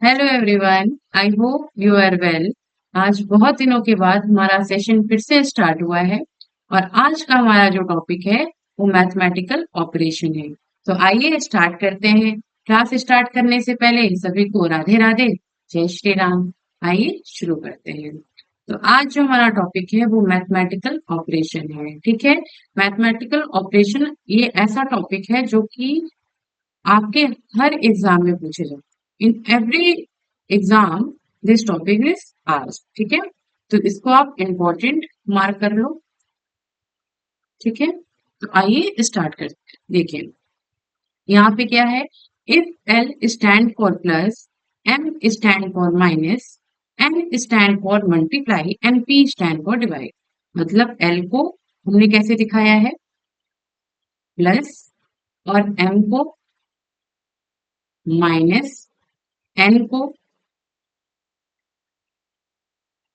Hello everyone, I hope you are well. आज बहुत दिनों के बाद हमारा सेशन फिर से स्टार्ट हुआ है और आज का हमारा जो टॉपिक है वो मैथमेटिकल ऑपरेशन है। तो आइए स्टार्ट करते हैं। क्लास स्टार्ट करने से पहले सभी को राधे राधे, जय श्री राम। आइए शुरू करते हैं। तो आज जो हमारा टॉपिक है वो मैथमेटिकल ऑपरेशन है। ठीक है, मैथमेटिकल ऑपरेशन ये ऐसा टॉपिक है जो कि आपके हर एग्जाम में पूछे जाते। In every exam this topic is asked. ठीक है, तो इसको आप इम्पोर्टेंट मार्क कर लो। ठीक है, तो आइए स्टार्ट करते हैं। देखिए यहाँ पे क्या है, if L stand for plus, M stand for minus, N stand for multiply and P stand for divide. मतलब एल को हमने कैसे दिखाया है, प्लस, और एम को माइनस, एन को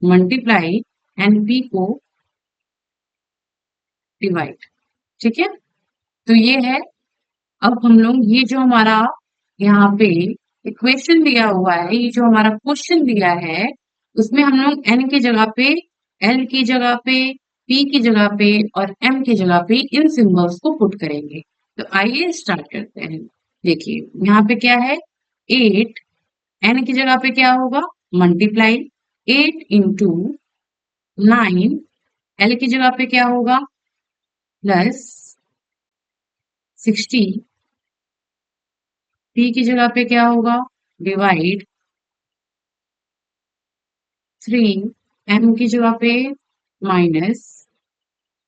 मल्टीप्लाई एंड पी को डिवाइड। ठीक है, तो ये है। अब हम लोग ये जो हमारा यहाँ पे इक्वेशन दिया हुआ है, ये जो हमारा क्वेश्चन दिया है, उसमें हम लोग एन की जगह पे, एल की जगह पे, पी की जगह पे और एम की जगह पे इन सिंबल्स को पुट करेंगे। तो आइए स्टार्ट करते हैं। देखिए यहाँ पे क्या है, एट, एन की जगह पे क्या होगा, मल्टीप्लाई, 8 into 9, एल की जगह पे क्या होगा, प्लस 60, पी की जगह पे क्या होगा, डिवाइड 3, एम की जगह पे माइनस,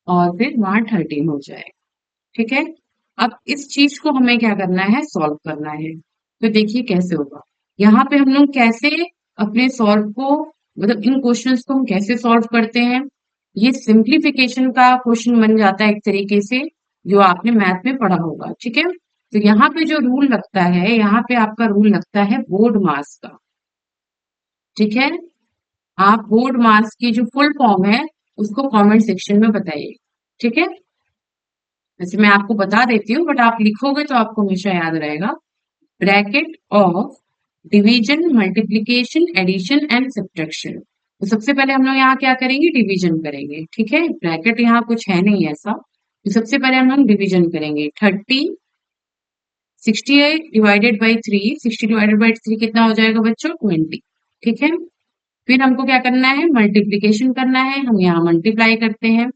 और फिर वहां 13 हो जाए। ठीक है, अब इस चीज को हमें क्या करना है, सॉल्व करना है। तो देखिए कैसे होगा। यहाँ पे हम लोग कैसे अपने सॉल्व को, मतलब इन क्वेश्चंस को हम कैसे सॉल्व करते हैं। ये सिंप्लीफिकेशन का क्वेश्चन बन जाता है एक तरीके से, जो आपने मैथ में पढ़ा होगा। ठीक है, तो यहाँ पे जो रूल लगता है, यहाँ पे आपका रूल लगता है बोर्ड मास का। ठीक है, आप बोर्ड मास की जो फुल फॉर्म है उसको कमेंट सेक्शन में बताइए। ठीक है, वैसे मैं आपको बता देती हूँ बट आप लिखोगे तो आपको हमेशा याद रहेगा। Bracket of division, multiplication, addition and subtraction. तो सबसे पहले हम लोग यहाँ क्या करेंगे, डिवीजन करेंगे। ठीक है, ब्रैकेट यहाँ कुछ है नहीं ऐसा, तो सबसे पहले हम लोग डिवीजन करेंगे। 60 डिवाइडेड बाई 3 कितना हो जाएगा बच्चों, 20। ठीक है, फिर हमको क्या करना है, मल्टीप्लीकेशन करना है। हम यहाँ मल्टीप्लाई करते हैं।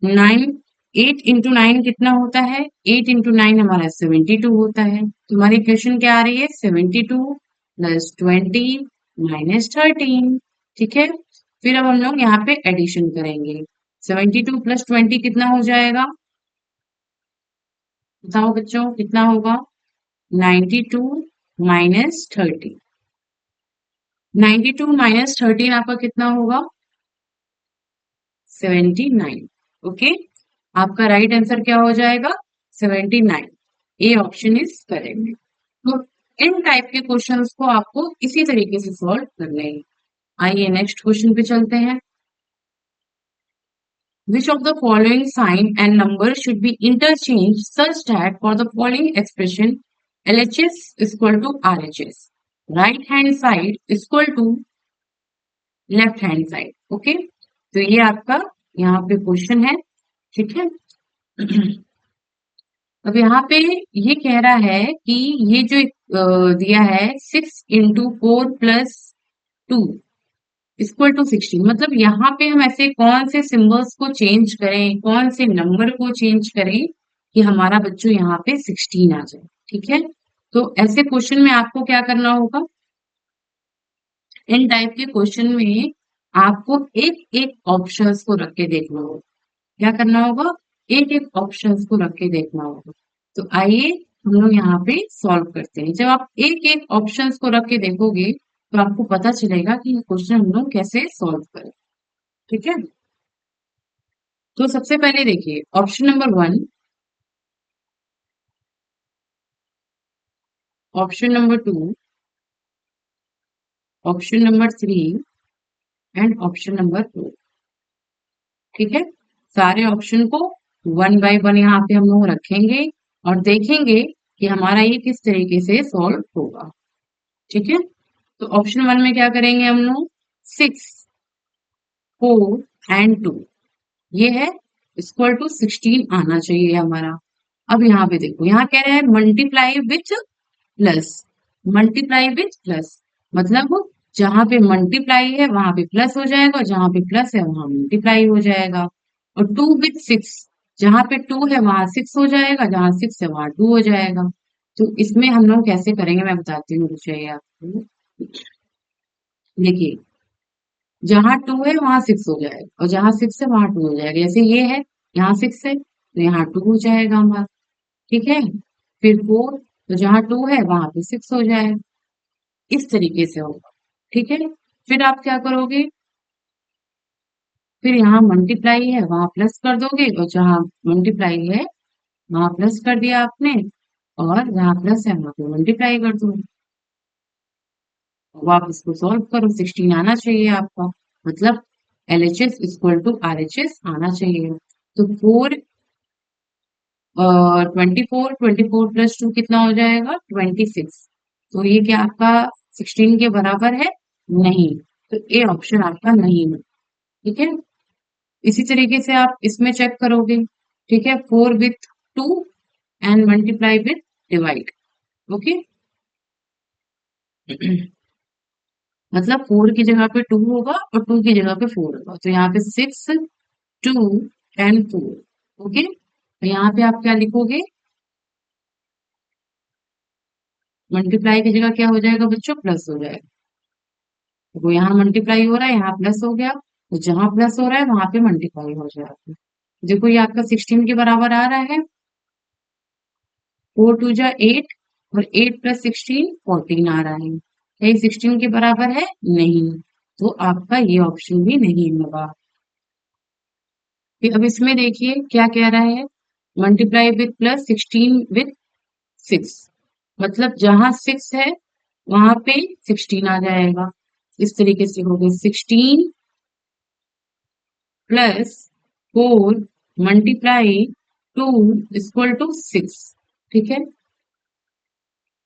9, 8 into 9 कितना होता है, 8 into 9 हमारा 72 होता है। तुम्हारी इक्वेशन क्या आ रही है, 72 प्लस 20 माइनस 13। ठीक है, फिर अब हम लोग यहाँ पे एडिशन करेंगे। 72 प्लस 20 कितना हो जाएगा, बताओ बच्चों कितना होगा, 92 माइनस 30। 92 माइनस 13 आपका कितना होगा, 79। ओके, आपका राइट आंसर क्या हो जाएगा, 79। A option is correct. तो इन टाइप के क्वेश्चंस को आपको इसी तरीके से सॉल्व करने हैं। आइए नेक्स्ट क्वेश्चन पे चलते हैं। Which of the following sign and number should be interchanged such that for the following expression LHS is equal to RHS, right hand side is equal to left hand side. Okay, तो ये आपका यहाँ पे question है। ठीक है, अब यहाँ पे ये कह रहा है कि ये जो दिया है 6 into 4 + 2 इक्वल टू 16, मतलब यहाँ पे हम ऐसे कौन से सिंबल्स को चेंज करें, कौन से नंबर को चेंज करें कि हमारा बच्चों यहाँ पे 16 आ जाए। ठीक है, तो ऐसे क्वेश्चन में आपको क्या करना होगा, इन टाइप के क्वेश्चन में आपको एक एक ऑप्शंस को रख के देखना होगा। क्या करना होगा, एक एक ऑप्शंस को रख के देखना होगा। तो आइए हम लोग यहाँ पे सॉल्व करते हैं। जब आप एक एक ऑप्शंस को रख के देखोगे तो आपको पता चलेगा कि ये क्वेश्चन हम लोग कैसे सॉल्व करें। ठीक है, तो सबसे पहले देखिए option number 1, option number 2, option number 3 and option number 4। ठीक है, सारे ऑप्शन को वन बाय वन यहाँ पे हम लोग रखेंगे और देखेंगे कि हमारा ये किस तरीके से सॉल्व होगा। ठीक है, तो ऑप्शन 1 में क्या करेंगे हम लोग, 6, 4 एंड 2, ये है इक्वल टू 16 आना चाहिए हमारा। अब यहाँ पे देखो, यहाँ कह रहा है multiply with plus, multiply with plus, मतलब जहां पे मल्टीप्लाई है वहां पे प्लस हो जाएगा, और जहां पे प्लस है वहां मल्टीप्लाई हो जाएगा। और 2 विथ 6, जहां पे 2 है वहां 6 हो जाएगा, जहां 6 है वहां 2 हो जाएगा। तो इसमें हम लोग कैसे करेंगे मैं बताती हूँ, रुचिए आपको। देखिए, जहां 2 है वहां 6 हो जाएगा, और जहां 6 है वहां 2 हो जाएगा। जैसे ये है, यहाँ 6 है तो यहाँ 2 हो जाएगा हमारा, ठीक है। फिर 4, तो जहां 2 है वहां पे 6 हो जाएगा। इस तरीके से होगा, ठीक है। फिर आप क्या करोगे, फिर यहाँ मल्टीप्लाई है वहां प्लस कर दोगे, और जहां मल्टीप्लाई है वहां प्लस कर दिया आपने, और जहां प्लस है वहां पे मल्टीप्लाई कर दो। अब आप इसको सॉल्व करो, 16 आना चाहिए आपका, मतलब LHS इक्वल टू RHS आना चाहिए। तो 4 और 24, 24 प्लस 2 कितना हो जाएगा, 26। तो ये क्या आपका 16 के बराबर है? नहीं। तो ए ऑप्शन आपका नहीं है, ठीक है। इसी तरीके से आप इसमें चेक करोगे, ठीक है, 4 with 2 and multiply with divide, okay. मतलब 4 की जगह पे 2 होगा और 2 की जगह पे 4 होगा, तो यहाँ पे 6, 2 एंड 4, ओके। तो यहाँ पे आप क्या लिखोगे, मल्टीप्लाई की जगह क्या हो जाएगा बच्चों, प्लस हो जाएगा। वो यहाँ मल्टीप्लाई हो रहा है, यहाँ प्लस हो गया, तो जहां प्लस हो रहा है वहां पे मल्टीप्लाई हो जाएगा। देखो ये आपका 16 के बराबर आ रहा है, 4 2 जा 8, और 8 प्लस 16 14 आ रहा है। क्या ये 16 के बराबर है? नहीं। तो आपका ये ऑप्शन भी नहीं होगा। फिर अब इसमें देखिए क्या कह रहा है, मल्टीप्लाई विथ प्लस 16 विथ 6, मतलब जहां 6 है वहां पे 16 आ जाएगा। इस तरीके से हो गया 16 प्लस 4 मल्टीप्लाई 2 इक्वल टू 6, ठीक है।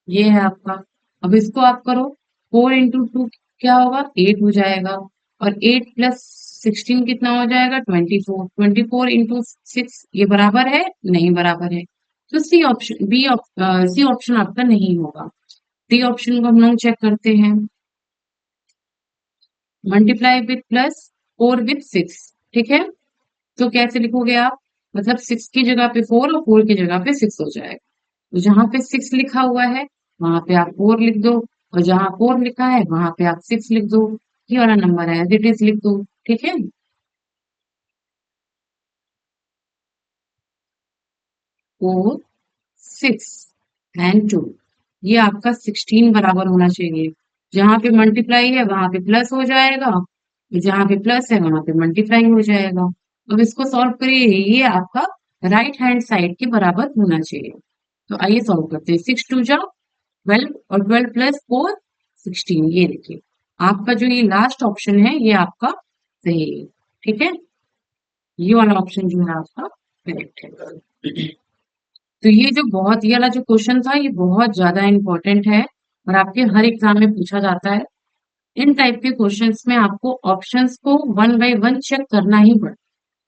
ये है आपका। अब इसको आप करो, 4 इंटू 2 क्या होगा, 8 हो जाएगा, और 8 प्लस 16 कितना हो जाएगा, 24, 24 इंटू 6 ये बराबर है? नहीं बराबर है। तो सी ऑप्शन आपका नहीं होगा। डी ऑप्शन को हम लोग चेक करते हैं, मल्टीप्लाई विथ प्लस 4 विथ 6, ठीक है। तो कैसे लिखोगे आप, मतलब 6 की जगह पे 4 और 4 की जगह पे 6 हो जाएगा। तो जहां पे 6 लिखा हुआ है वहां पे आप 4 लिख दो, और जहां 4 लिखा है वहां पे आप 6 लिख दो। ये वाला नंबर है एज इट इज लिख दो, ठीक है। 4 6 एंड 2, ये आपका 16 बराबर होना चाहिए। जहां पे मल्टीप्लाई है वहां पे प्लस हो जाएगा, जहां पे प्लस है वहां पे मल्टीप्लाई हो जाएगा। अब इसको सॉल्व करिए, ये आपका राइट हैंड साइड के बराबर होना चाहिए। तो आइए सॉल्व करते हैं, 6 2 जा 12, और 12 प्लस 4 16, ये देखिए आपका जो ये लास्ट ऑप्शन है ये आपका सही है, ठीक है। ये वाला ऑप्शन जो है आपका करेक्ट है। तो ये जो बहुत, ये वाला जो क्वेश्चन था ये बहुत ज्यादा इंपॉर्टेंट है, और आपके हर एग्जाम में पूछा जाता है। इन टाइप के क्वेश्चंस में आपको ऑप्शंस को वन बाय वन चेक करना ही पड़े।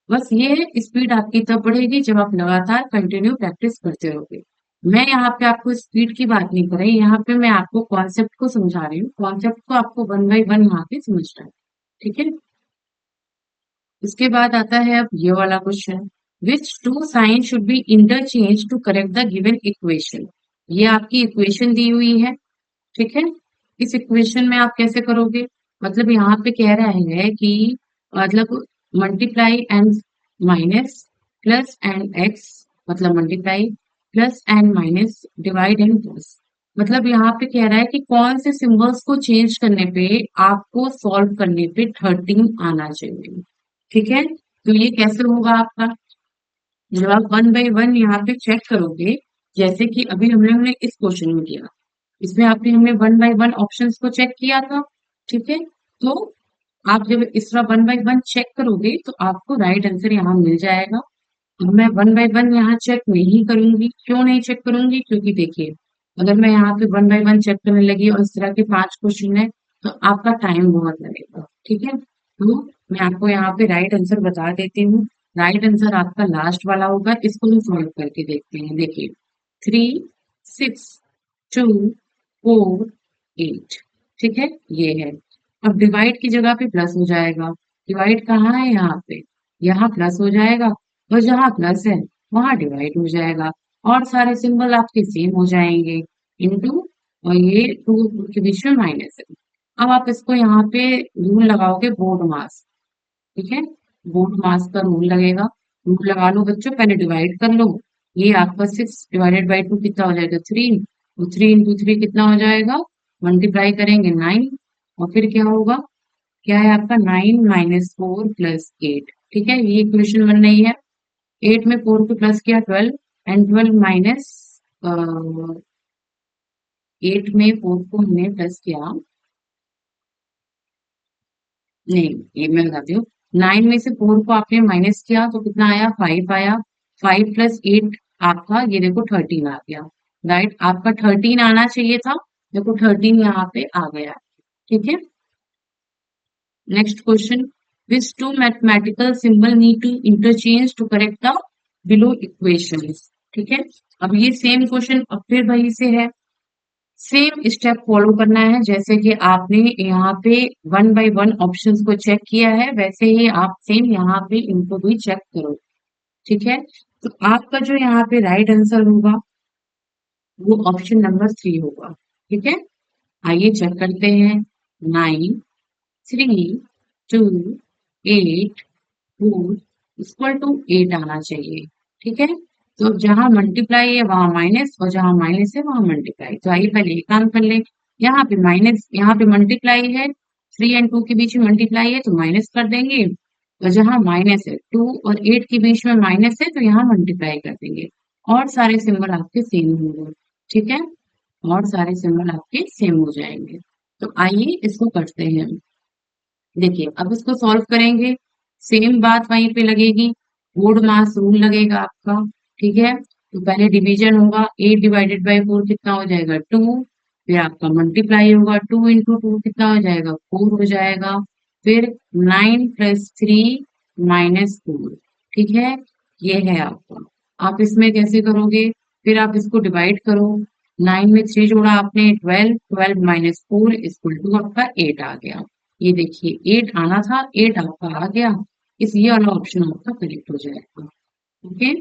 बस ये है, स्पीड आपकी तब बढ़ेगी जब आप लगातार कंटिन्यू प्रैक्टिस करते रहोगे। मैं यहाँ पे आपको स्पीड की बात नहीं कर रही, यहाँ पे मैं आपको कॉन्सेप्ट को समझा रही हूँ, कॉन्सेप्ट को आपको वन बाय वन यहाँ पे समझना है, ठीक है। इसके बाद आता है अब ये वाला question, which two sign should be interchange to correct the given equation. ये आपकी इक्वेशन दी हुई है, ठीक है। इस इक्वेशन में आप कैसे करोगे, मतलब यहाँ पे कह रहा है कि मतलब multiply and minus plus and x, मतलब multiply plus and minus divide and plus, मतलब यहाँ पे कह रहा है कि कौन से सिंबल्स को चेंज करने पे आपको सॉल्व करने पे 13 आना चाहिए, ठीक है। तो ये कैसे होगा आपका, जब आप वन बाय वन यहाँ पे चेक करोगे, जैसे कि अभी हमने इस क्वेश्चन में किया, इसमें आपने हमने वन बाय वन ऑप्शंस को चेक किया था, ठीक है। तो आप जब इस तरह वन बाय वन चेक करोगे तो आपको राइट आंसर यहाँ मिल जाएगा। अब मैं वन बाय वन यहाँ चेक नहीं करूंगी, क्यों नहीं चेक करूंगी, क्योंकि देखिए अगर मैं यहाँ पे वन बाय वन चेक करने लगी और इस तरह के 5 क्वेश्चन है तो आपका टाइम बहुत लगेगा। ठीक है, तो मैं आपको यहाँ पे राइट आंसर बता देती हूँ। राइट आंसर आपका लास्ट वाला होगा। इसको हम सॉल्व करके देखते हैं। देखिए, 3, 6, 2, 4, 8। ठीक है, ये है। अब डिवाइड की जगह पे प्लस हो जाएगा। डिवाइड कहाँ है? यहाँ पे। यहाँ प्लस हो जाएगा और जहाँ प्लस है वहां डिवाइड हो जाएगा और सारे सिंबल आपके सेम हो जाएंगे। इंटू और ये टू के बीच में माइनस है। अब आप इसको यहाँ पे रूल लगाओगे बोर्ड मास। ठीक है, बोर्ड मास का रूल लगेगा। रूल लगा लो बच्चों, पहले डिवाइड कर लो। ये आपका 6 डिवाइडेड बाई 2 कितना हो जाएगा? 3। तो 3 इंटू 3 कितना हो जाएगा? मल्टीप्लाई करेंगे 9। और फिर क्या होगा? क्या है आपका? 9 - 4 + 8। ठीक है, ये इक्वेशन बन रही है। 8 में 4 को प्लस किया 12 एंड 12 माइनस 8 में 4 को हमने प्लस किया। नहीं, ये मैं बताती हूँ। 9 में से 4 को आपने माइनस किया तो कितना आया? 5 आया। 5 + 8 आपका ये देखो 13 आ गया। राइट, आपका 13 आना चाहिए था। देखो 13 यहाँ पे आ गया। ठीक है, next question. Which two mathematical symbol need to interchange to correct the below equations. ठीक है, अब ये सेम क्वेश्चन अब फिर वही से है। सेम स्टेप फॉलो करना है जैसे कि आपने यहाँ पे वन बाय वन ऑप्शंस को चेक किया है, वैसे ही आप सेम यहाँ पे इनको भी चेक करो। ठीक है, तो आपका जो यहाँ पे राइट आंसर होगा वो ऑप्शन नंबर 3 होगा। ठीक है, आइए चेक करते हैं। 9, 3, 2, 8 4 = 8 आना चाहिए। ठीक है, तो जहां मल्टीप्लाई है वहां माइनस और जहां माइनस है वहां मल्टीप्लाई। तो आइए पहले एक काम कर ले। यहाँ पे माइनस, यहाँ पे मल्टीप्लाई है। 3 और 2 के बीच में मल्टीप्लाई है तो माइनस कर देंगे। और जहां माइनस है 2 और 8 के बीच में माइनस है तो यहाँ मल्टीप्लाई कर देंगे। और सारे सिंबल आपके सेम होंगे। ठीक है, और सारे सिंबल आपके सेम हो जाएंगे। तो आइए इसको करते हैं। देखिए, अब इसको सॉल्व करेंगे। सेम बात वहीं पे लगेगी। बोर्ड मास रूल लगेगा आपका। ठीक है, तो पहले डिवीजन होगा। 8 डिवाइडेड बाई 4 कितना हो जाएगा? 2। फिर आपका मल्टीप्लाई होगा। 2 इंटू 2 कितना हो जाएगा? 4 हो जाएगा। फिर 9 + 3 - 4। ठीक है, ये है आपका। आप इसमें कैसे करोगे? फिर आप इसको डिवाइड करो। 9 में 3 जोड़ा आपने 12। 12 - 4 = आपका 8 आ गया। ये देखिए 8 आना था, 8 आपका आ गया। इस ये वाला ऑप्शन आपका करेक्ट हो जाएगा। Okay,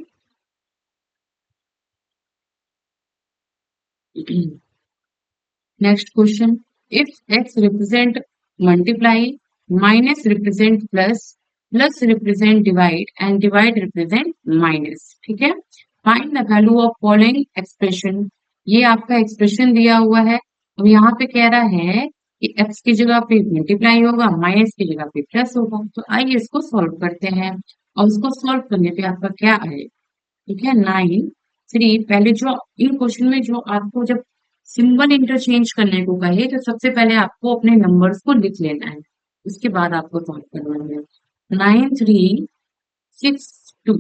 next question. If x represent multiply, minus represent plus, plus represent divide and divide represent minus. ठीक है, find the value of following expression. ये आपका एक्सप्रेशन दिया हुआ है। अब यहाँ पे कह रहा है कि x की जगह पे मल्टीप्लाई होगा, माइनस की जगह पे प्लस होगा। तो आइए इसको सॉल्व करते हैं। और इसको सॉल्व करने पे आपका क्या आएगा? ठीक है, 9, 3। पहले जो इन क्वेश्चन में जो आपको जब सिंबल इंटरचेंज करने को कहे तो सबसे पहले आपको अपने नंबर्स को लिख लेना है। उसके बाद आपको सॉल्व करना है। 9, 3, 6, 2।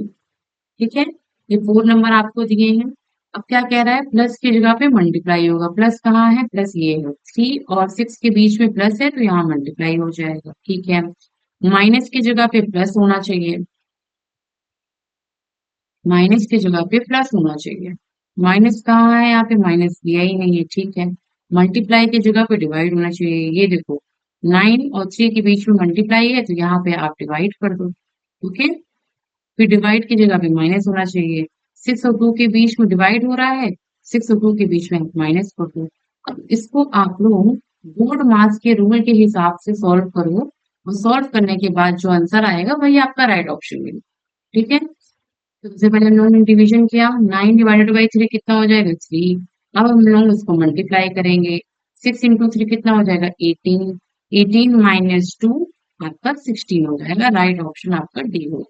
ठीक है, ये 4 नंबर आपको दिए हैं। अब क्या कह रहा है? प्लस की जगह पे मल्टीप्लाई होगा। प्लस कहाँ है? प्लस ये है। 3 और 6 के बीच में प्लस है तो यहाँ मल्टीप्लाई हो जाएगा। ठीक है, माइनस की जगह पे प्लस होना चाहिए। माइनस की जगह पे प्लस होना चाहिए। माइनस कहाँ है? यहाँ पे माइनस दिया ही नहीं है। ठीक है, मल्टीप्लाई की जगह पे डिवाइड होना चाहिए। ये देखो 9 और 3 के बीच में मल्टीप्लाई है तो यहाँ पे आप डिवाइड कर दो। ओके, फिर डिवाइड की जगह पे माइनस होना चाहिए। 6 और 2 के बीच में डिवाइड हो रहा है, 6 और 2 के बीच में माइनस कर दो। अब इसको आप लोग बोर्ड मास के रूल के हिसाब से सॉल्व करो और सॉल्व करने के बाद जो आंसर आएगा वही आपका राइट ऑप्शन है। ठीक है, तो सबसे पहले हम लोगों ने डिवीजन किया। 9 डिवाइडेड बाई 3 कितना हो जाएगा? 3। अब हम लोग इसको मल्टीप्लाई करेंगे। 6 इंटू 3 कितना हो जाएगा? 18। 18 - 2 आपका 16 हो जाएगा। राइट ऑप्शन आपका डी हो।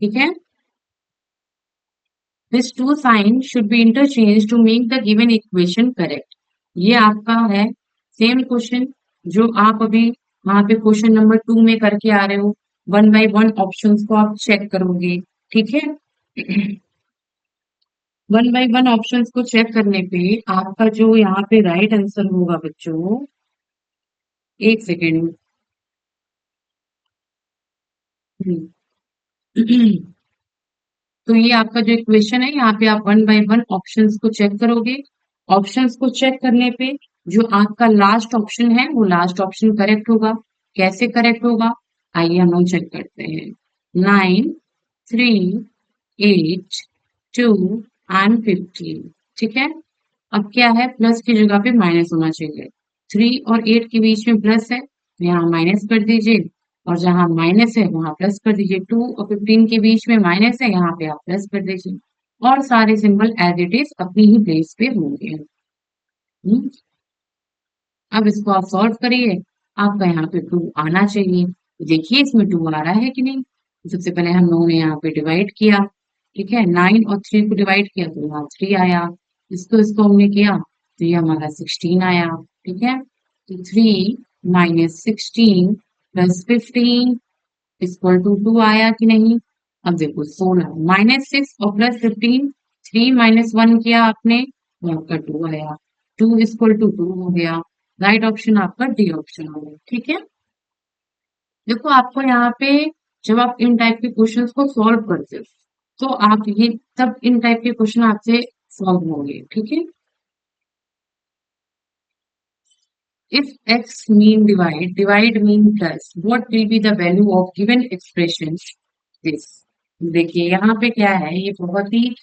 ठीक है, this two sign should be interchange to make the given equation correct. ये आपका है सेम क्वेश्चन जो आप अभी वहां पे क्वेश्चन नंबर 2 में करके आ रहे हो। वन बाय वन ऑप्शंस को आप चेक करोगे। ठीक है, वन बाय वन ऑप्शंस को चेक करने पे आपका जो यहाँ पे राइट आंसर होगा बच्चों, एक सेकेंड। तो ये आपका जो इक्वेशन है, यहाँ पे आप वन बाय वन ऑप्शंस को चेक करोगे। ऑप्शंस को चेक करने पे जो आपका लास्ट ऑप्शन है वो लास्ट ऑप्शन करेक्ट होगा। कैसे करेक्ट होगा, आइए हम लोग चेक करते हैं। 9, 3, 8, 2 एंड 15। ठीक है। अब क्या है, प्लस की जगह पे माइनस होना चाहिए। 3 और 8 के बीच में प्लस है तो यहाँ माइनस कर दीजिए, और जहां माइनस है वहां प्लस कर दीजिए। 2 और 15 के बीच में माइनस है, यहाँ पे आप प्लस कर दीजिए, और सारे सिंबल एज इट इज अपनी ही प्लेस पे होंगे। हम्म, अब इसको आप सॉल्व करिए। आपका यहाँ पे 2 आना चाहिए। देखिए इसमें 2 आ रहा है कि नहीं। सबसे पहले हम लोगों ने यहाँ पे डिवाइड किया। ठीक है, 9 और 3 को डिवाइड किया तो यहाँ 3 आया। इसको इसको हमने किया तो ये हमारा 16 आया। ठीक है, तो 3 माइनस 16 प्लस 15 इक्वल टू 2 आया कि नहीं। अब देखो 16 माइनस 6 और प्लस 15, 3 माइनस 1 किया आपने तो आपका 2 आया। 2 इक्वल टू 2 हो गया। राइट ऑप्शन आपका डी ऑप्शन हो गया। ठीक है, देखो आपको यहाँ पे जब आप इन टाइप के क्वेश्चंस को सॉल्व करते हो तो आप ये तब इन टाइप के क्वेश्चन आपसे सॉल्व होंगे। ठीक है, if x mean divide mean plus, what will be the value of given expression this। देखिए यहाँ पे क्या है, ये बहुत ही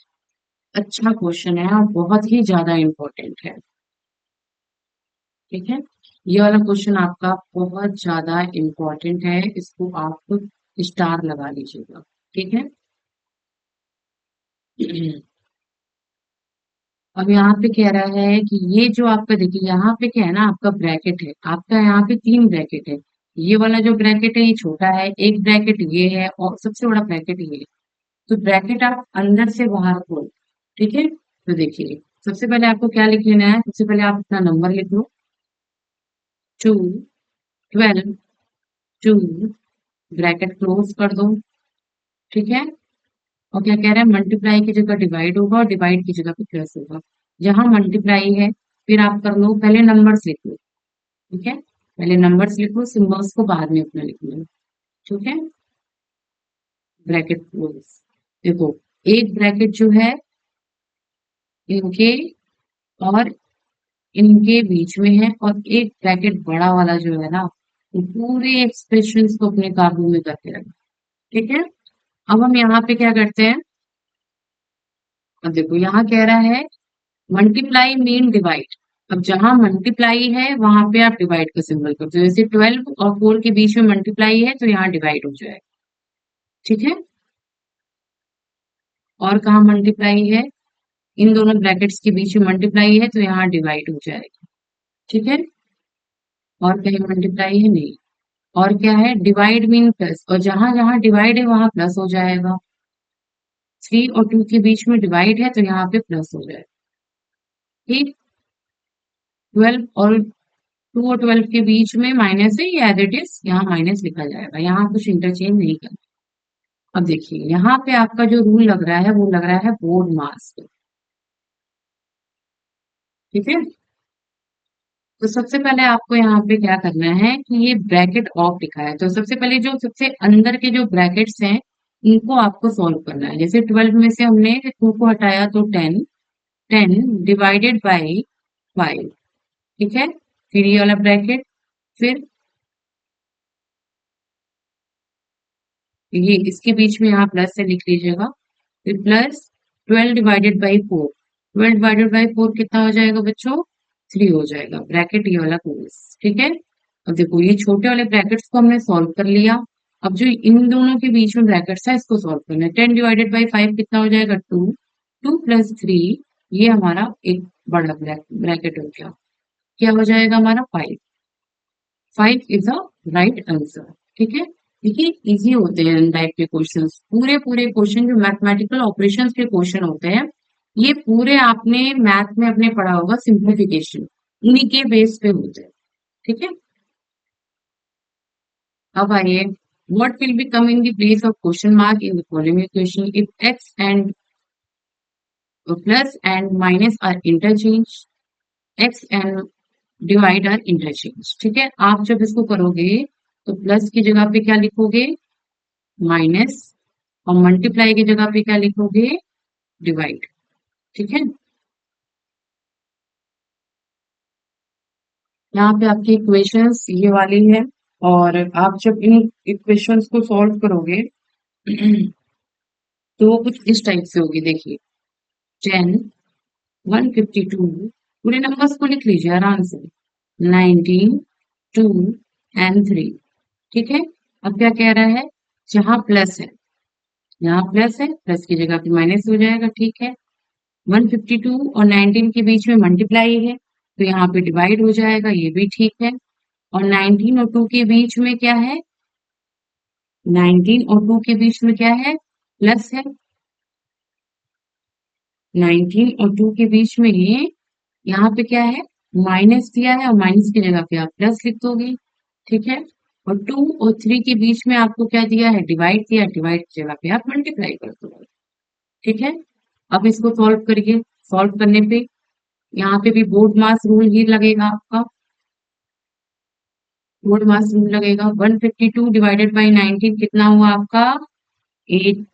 अच्छा क्वेश्चन है और बहुत ही ज्यादा इम्पोर्टेंट है। ठीक है, ये वाला क्वेश्चन आपका बहुत ज्यादा इम्पोर्टेंट है, इसको आप स्टार लगा लीजिएगा। ठीक है, अब यहाँ पे कह रहा है कि ये जो आपका देखिए यहाँ पे क्या है ना, आपका ब्रैकेट है, आपका यहाँ पे 3 ब्रैकेट है। ये वाला जो ब्रैकेट है ये छोटा है, एक ब्रैकेट ये है और सबसे बड़ा ब्रैकेट ये है। तो ब्रैकेट आप अंदर से बाहर खोलो। ठीक है, तो देखिए सबसे पहले आपको क्या लिख लेना है, सबसे पहले आप अपना नंबर लिख लो। 2, 12, 2, ब्रैकेट क्लोज कर दो। ठीक है, और क्या कह रहा है, मल्टीप्लाई की जगह डिवाइड होगा और डिवाइड की जगह पे प्लस होगा। जहां मल्टीप्लाई है फिर आप कर लो, पहले नंबर्स लिख लो। ठीक है, पहले नंबर्स लिख लो, सिंबल्स को बाद में अपना लिख लो। ठीक है, ब्रैकेट क्लोज। देखो एक ब्रैकेट जो है इनके और इनके बीच में है, और एक ब्रैकेट बड़ा वाला जो है ना वो पूरे एक्सप्रेशन को अपने काबू में करके रखे। ठीक है, अब हम यहाँ पे क्या करते हैं, अब देखो यहाँ कह रहा है मल्टीप्लाई मीन डिवाइड। अब जहां मल्टीप्लाई है वहां पे आप डिवाइड का सिंबल करते हो, जैसे 12 और 4 के बीच में मल्टीप्लाई है तो यहाँ डिवाइड हो जाएगा। ठीक है, और कहाँ मल्टीप्लाई है, इन दोनों ब्रैकेट्स के बीच में मल्टीप्लाई है तो यहाँ डिवाइड हो जाएगा। ठीक है, और कहीं मल्टीप्लाई है नहीं। और क्या है, डिवाइड मीन प्लस, और जहां जहां डिवाइड है वहां प्लस हो जाएगा। 3 और 2 के बीच में डिवाइड है तो यहाँ पे प्लस हो जाएगा। ठीक, 12 और 2 और 12 के बीच में माइनस है, ये एज इट इज यहाँ माइनस लिखा जाएगा, यहाँ कुछ इंटरचेंज नहीं करना। अब देखिए यहाँ पे आपका जो रूल लग रहा है वो लग रहा है बोर्ड मास। ठीक है, तो सबसे पहले आपको यहाँ पे क्या करना है कि ये ब्रैकेट ऑफ लिखा है तो सबसे पहले जो सबसे अंदर के जो ब्रैकेट्स हैं इनको आपको सॉल्व करना है। जैसे 12 में से हमने 2 को हटाया तो 10, 10 डिवाइडेड बाई 5। ठीक है, फिर ये वाला ब्रैकेट, फिर ये इसके बीच में यहाँ प्लस से लिख लीजिएगा, फिर plus 12 divided by 4। 12 divided by 4 कितना हो जाएगा बच्चों, 3 हो जाएगा, ब्रैकेट ये वाला क्लोज। ठीक है, अब देखो ये छोटे वाले ब्रैकेट्स को हमने सॉल्व कर लिया। अब जो इन दोनों के बीच में ब्रैकेट्स है इसको सॉल्व करना है। 10 डिवाइडेड बाई 5 कितना हो जाएगा, 2। 2 प्लस 3, ये हमारा एक बड़ा ब्रैकेट हो गया, क्या हो जाएगा हमारा 5। 5 इज अ राइट आंसर। ठीक है, देखिए इजी होते हैं इन टाइप के क्वेश्चंस, पूरे पूरे क्वेश्चन जो मैथमेटिकल ऑपरेशंस के क्वेश्चन होते हैं ये पूरे आपने मैथ में अपने पढ़ा होगा, सिंप्लीफिकेशन इन्हीं के बेस पे होते हैं। ठीक है, अब आइए, what will be come in the place of question mark in the following equation if x and plus and minus are interchange, X and divide are interchange. ठीक है, आप जब इसको करोगे तो प्लस की जगह पे क्या लिखोगे, माइनस, और मल्टीप्लाई की जगह पे क्या लिखोगे, डिवाइड। ठीक है, यहाँ पे आपकी इक्वेशंस ये वाली है, और आप जब इन इक्वेशंस को सॉल्व करोगे तो वो कुछ इस टाइप से होगी। देखिए, 10, 152, पूरे नंबर्स को लिख लीजिए आराम से, 19, 2 एंड 3। ठीक है, अब क्या कह रहा है, जहां प्लस है, यहाँ प्लस है, प्लस की जगह पे माइनस हो जाएगा। ठीक है, 152 और 19 के बीच में मल्टीप्लाई है, तो यहाँ पे डिवाइड हो जाएगा, ये भी ठीक है। और 19 और 2 के बीच में क्या है, 19 और 2 के बीच में क्या है, प्लस है। 19 और 2 के बीच में यहाँ पे क्या है, माइनस दिया है, और माइनस की जगह पे आप प्लस लिख दोगे। ठीक है, और 2 और 3 के बीच में आपको क्या दिया है, डिवाइड दिया, डिवाइड की जगह पे आप मल्टीप्लाई कर दोगे। ठीक है, अब इसको सॉल्व करिए। सॉल्व करने पे यहाँ पे भी बोर्ड मास रूल ही लगेगा आपका, बोर्ड मास रूल लगेगा। 152 डिवाइडेड बाई 19 कितना हुआ आपका, 8।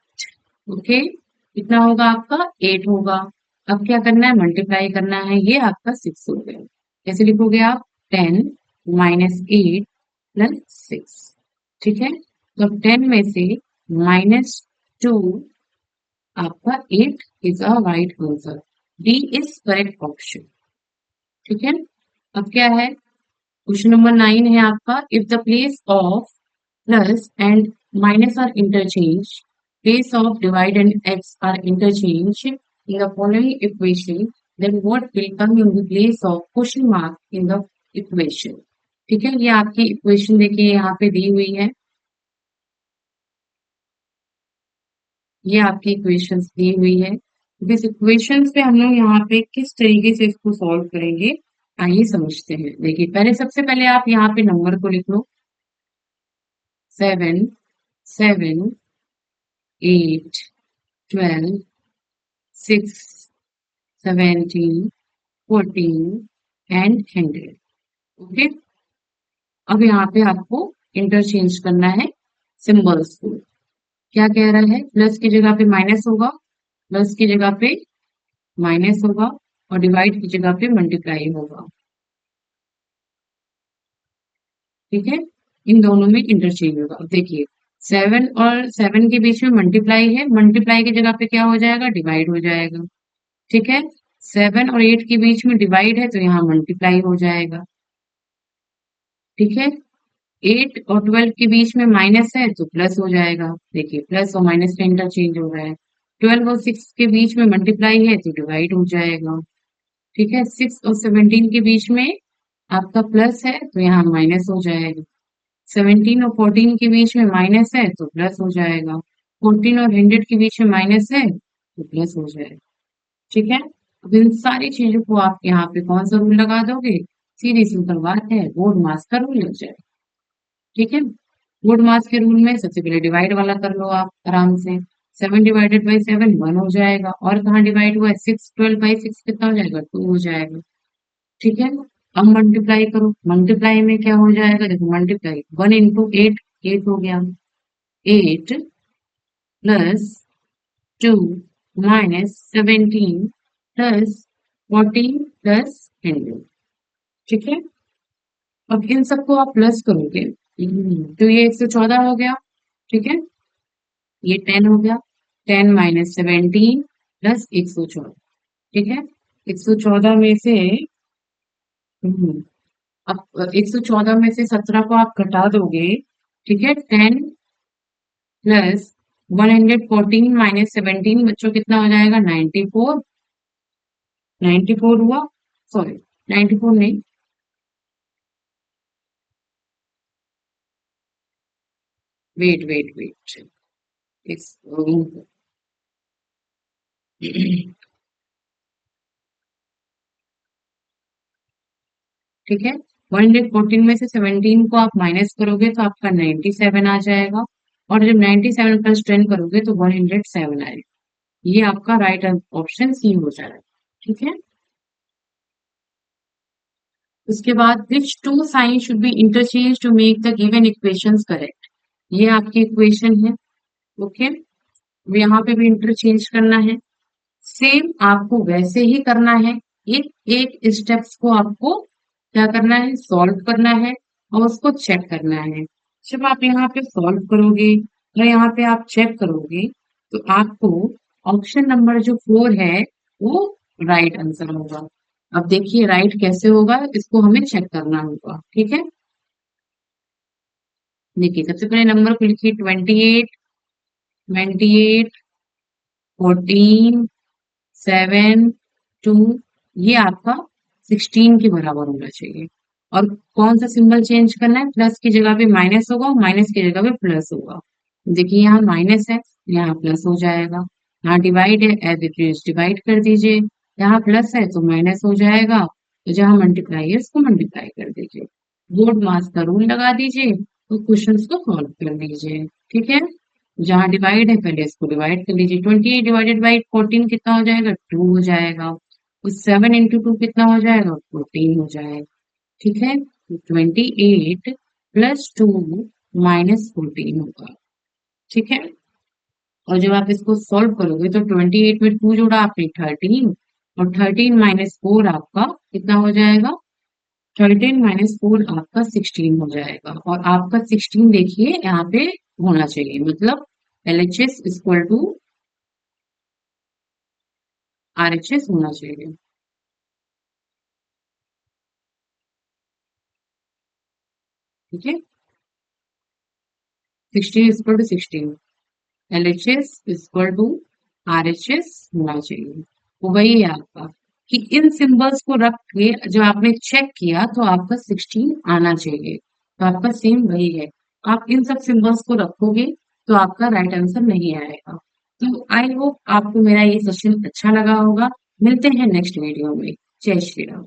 ओके, कितना होगा आपका, 8 होगा। अब क्या करना है, मल्टीप्लाई करना है, ये आपका 6 हो गया। कैसे लिखोगे आप, 10 माइनस 8 प्लस 6। ठीक है, तो अब 10 में से -2, आपका 8 is a right answer, D is correct option. ठीक है, अब क्या है, क्वेश्चन नंबर 9 है आपका, if the place of plus and minus are interchange, place of divide and x are interchanged in the following equation, then what will come in the place of question mark in the equation? ठीक है, ये आपकी equation देखिए यहाँ पे दी हुई है, ये आपकी इक्वेशंस दी हुई है। इस इक्वेशंस पे हम लोग यहाँ पे किस तरीके से इसको सॉल्व करेंगे, आइए समझते हैं। देखिए, पहले सबसे पहले आप यहाँ पे नंबर को लिख लो, 7, 7, 8, 12, 6, 17, 14 एंड 100। ओके, अब यहाँ पे आपको इंटरचेंज करना है सिंबल्स को। क्या कह रहा है, प्लस की जगह पे माइनस होगा, प्लस की जगह पे माइनस होगा, और डिवाइड की जगह पे मल्टीप्लाई होगा। ठीक है, इन दोनों में इंटरचेंज होगा। अब देखिए, 7 और 7 के बीच में मल्टीप्लाई है, मल्टीप्लाई की जगह पे क्या हो जाएगा, डिवाइड हो जाएगा। ठीक है, 7 और 8 के बीच में डिवाइड है, तो यहाँ मल्टीप्लाई हो जाएगा। ठीक है, 8 और 12 के बीच में माइनस है, तो प्लस हो जाएगा। देखिए, प्लस और माइनस का इंटरचेंज हो रहा है। 12 और 6 के बीच में मल्टीप्लाई है, तो डिवाइड हो जाएगा। ठीक है, 6 और 17 के बीच में आपका प्लस है, तो यहाँ माइनस हो जाएगा। 17 और 14 के बीच में माइनस है, तो प्लस हो जाएगा। 14 और 100 के बीच में माइनस है, तो प्लस हो जाएगा। ठीक है, अब इन सारी चीजों को आप यहाँ पे कौन सा रूल लगा दोगे, सीधी सिंपल बात है, बोर्ड मास का रूल लग जाएगा। ठीक है, गुड मास के रूल में सबसे पहले डिवाइड वाला कर लो आप आराम से, 7 डिवाइडेड बाई 7 1 हो जाएगा, और कहाँ डिवाइड हुआ है, 6, 12 बाई 6 कितना हो जाएगा, 2 हो जाएगा। ठीक है, अब मल्टीप्लाई करो, मल्टीप्लाई में क्या हो जाएगा, देखो मल्टीप्लाई 1 इंटू 8, 8 हो गया, 8 प्लस 2 माइनस 17 प्लस 14 प्लस 100। ठीक है, अब इन सबको आप प्लस करोगे, तो ये 114 हो गया। ठीक है, ये 10 हो गया, 10 माइनस 17 प्लस 114। ठीक है, 114 में से हम्म, अब 114 में से 17 को आप घटा दोगे। ठीक है, 10 प्लस 114 माइनस 17 बच्चों कितना हो जाएगा, 94। 94 हुआ, सॉरी 94 नहीं, वेट वेट वेट, इस ठीक है, 114 में से 17 को आप माइनस करोगे तो आपका 97 आ जाएगा, और जब 97 प्लस 10 करोगे तो 107 आएगा। ये आपका राइट ऑप्शन सी हो जाएगा। ठीक है। उसके बाद which two sign should be interchange to make the given equations correct. ये आपकी इक्वेशन है। ओके। यहाँ पे भी इंटरचेंज करना है। सेम आपको वैसे ही करना है। एक एक स्टेप्स को आपको क्या करना है, सॉल्व करना है और उसको चेक करना है। जब आप यहाँ पे सॉल्व करोगे और यहाँ पे आप चेक करोगे तो आपको ऑप्शन नंबर जो 4 है वो राइट आंसर होगा। अब देखिए राइट कैसे होगा, इसको हमें चेक करना होगा। ठीक है। देखिए सबसे पहले नंबर को लिखिए 28, 28, 14, 7, 2, ये आपका 16 के बराबर होना चाहिए। और कौन सा सिंबल चेंज करना है, प्लस की जगह पे माइनस होगा, माइनस की जगह पे प्लस होगा। देखिए यहाँ माइनस है, यहाँ प्लस हो जाएगा। यहाँ डिवाइड है, एज इट इज डिवाइड कर दीजिए। यहाँ प्लस है तो माइनस हो जाएगा, तो जहाँ मल्टीप्लाई है उसको मल्टीप्लाई कर दीजिए। बोर्ड मास का रूल लगा दीजिए तो क्वेश्चन को सॉल्व कर लीजिए। ठीक है। जहाँ डिवाइड है पहले इसको डिवाइड कर लीजिए। 28 डिवाइडेड बाई 14 कितना हो जाएगा, 2 हो जाएगा। तो 7 इंटू 2 कितना हो जाएगा, 14 हो जाएगा। ठीक है। 28 प्लस 2 माइनस 14 होगा। ठीक है। और जब आप इसको सॉल्व करोगे तो 28 में 2 जोड़ा आपने 13, और 13 माइनस 4 आपका कितना हो जाएगा, 13 माइनस 4 आपका 16 हो जाएगा। और आपका 16 देखिए यहाँ पे होना चाहिए, मतलब LHS इक्वल टू RHS होना चाहिए। ठीक है। 16 equal to 16, LHS equal to RHS होना चाहिए। वो वही है आपका कि इन सिंबल्स को रख के जो आपने चेक किया तो आपका 16 आना चाहिए। तो आपका सेम वही है। आप इन सब सिंबल्स को रखोगे तो आपका राइट आंसर नहीं आएगा। तो आई होप आपको मेरा ये सेशन अच्छा लगा होगा। मिलते हैं नेक्स्ट वीडियो में। जय श्री राम।